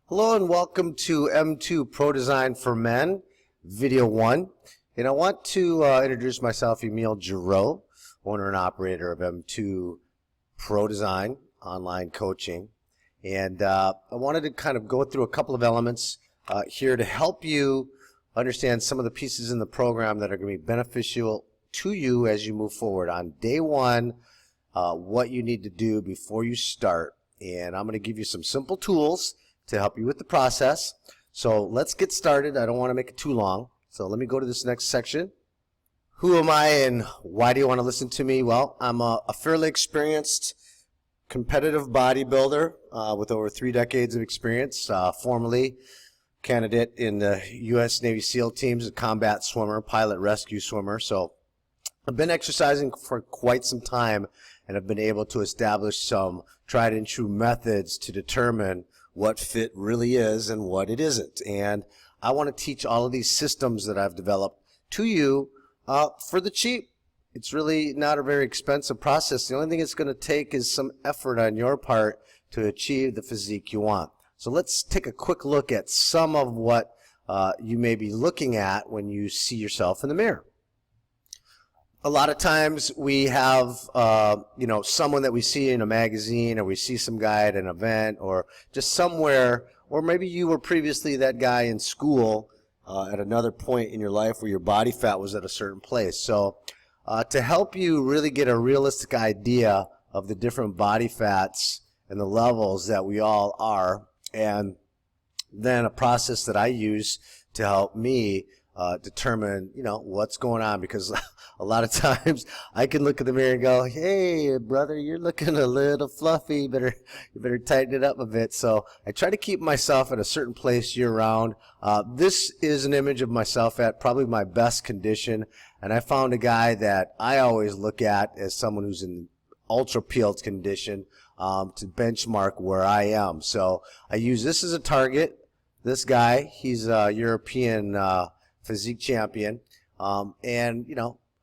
Hello and welcome to M2 ProDesign for Men, Video 1. And I want to introduce myself, Emile Giroux, owner and operator of M2 ProDesign online coaching. And I wanted to kind of go through a couple of elements here to help you understand some of the pieces in the program that are going to be beneficial to you as you move forward. On day one, what you need to do before you start. And I'm going to give you some simple tools to help you with the process. So let's get started. I don't want to make it too long. So let me go to this next section. Who am I and why do you want to listen to me? Well, I'm a fairly experienced competitive bodybuilder with over 3 decades of experience, formerly candidate in the U.S. Navy SEAL teams, a combat swimmer, pilot rescue swimmer. So I've been exercising for quite some time and have been able to establish some tried and true methods to determine what fit really is and what it isn't. And I want to teach all of these systems that I've developed to you for the cheap. It's really not a very expensive process. The only thing it's going to take is some effort on your part to achieve the physique you want. So let's take a quick look at some of what you may be looking at when you see yourself in the mirror. A lot of times we have, someone that we see in a magazine, or we see some guy at an event, or just somewhere, or maybe you were previously that guy in school at another point in your life where your body fat was at a certain place. So to help you really get a realistic idea of the different body fats and the levels that we all are, and then a process that I use to help me determine, what's going on, because a lot of times I can look in the mirror and go, hey, brother, you're looking a little fluffy. You better tighten it up a bit. So I try to keep myself at a certain place year round. This is an image of myself at probably my best condition. And I found a guy that I always look at as someone who's in ultra peeled condition to benchmark where I am. So I use this as a target. This guy, he's a European physique champion,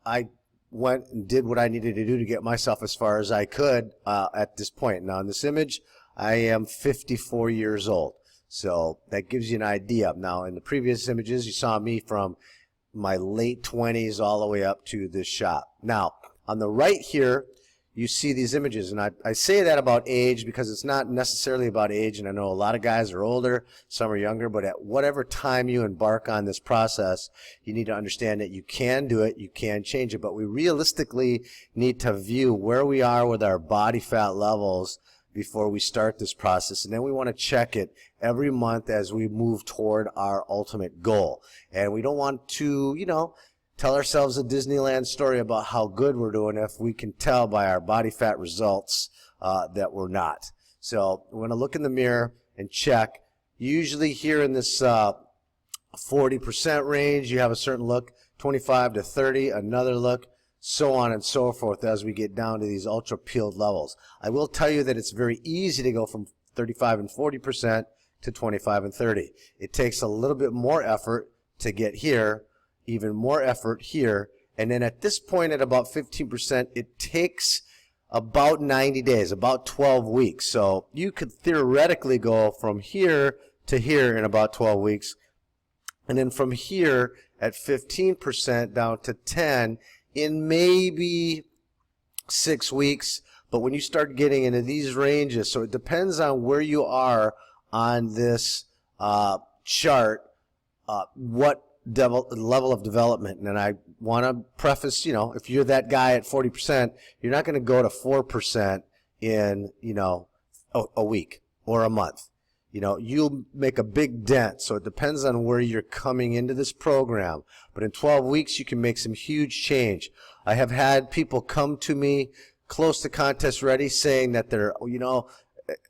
I went and did what I needed to do to get myself as far as I could at this point. Now in this image, I am 54 years old, so that gives you an idea. Now in the previous images, you saw me from my late 20s all the way up to this shot. Now on the right here, you see these images, and I say that about age because it's not necessarily about age, and I know a lot of guys are older, some are younger, but at whatever time you embark on this process, you need to understand that you can do it, you can change it, but we realistically need to view where we are with our body fat levels before we start this process, and then we want to check it every month as we move toward our ultimate goal. And we don't want to, tell ourselves a Disneyland story about how good we're doing if we can tell by our body fat results that we're not. So we're going to look in the mirror and check. Usually here in this 40% range, you have a certain look, 25 to 30, another look, so on and so forth as we get down to these ultra peeled levels. I will tell you that it's very easy to go from 35 and 40% to 25 and 30. It takes a little bit more effort to get here, even more effort here, and then at this point at about 15%, it takes about 90 days, about 12 weeks. So you could theoretically go from here to here in about 12 weeks, and then from here at 15% down to 10 in maybe 6 weeks. But when you start getting into these ranges, so it depends on where you are on this chart, what level of development. And I want to preface, if you're that guy at 40%, you're not going to go to 4% in, a week or a month. You'll make a big dent. So it depends on where you're coming into this program. But in 12 weeks, you can make some huge change. I have had people come to me close to contest ready saying that they're,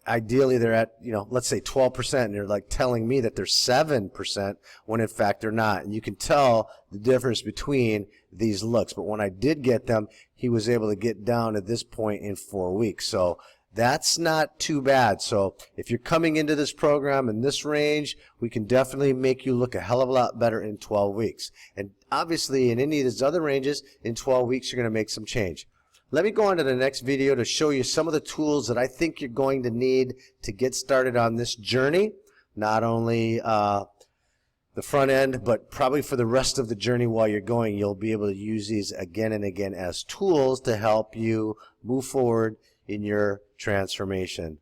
ideally they're at, let's say 12%, and they're like telling me that they're 7% when in fact they're not. And you can tell the difference between these looks. But when I did get them, he was able to get down to this point in 4 weeks. So that's not too bad. So if you're coming into this program in this range, we can definitely make you look a hell of a lot better in 12 weeks. And obviously in any of these other ranges, in 12 weeks, you're going to make some change. Let me go on to the next video to show you some of the tools that I think you're going to need to get started on this journey. not only the front end, but probably for the rest of the journey while you're going, you'll be able to use these again and again as tools to help you move forward in your transformation.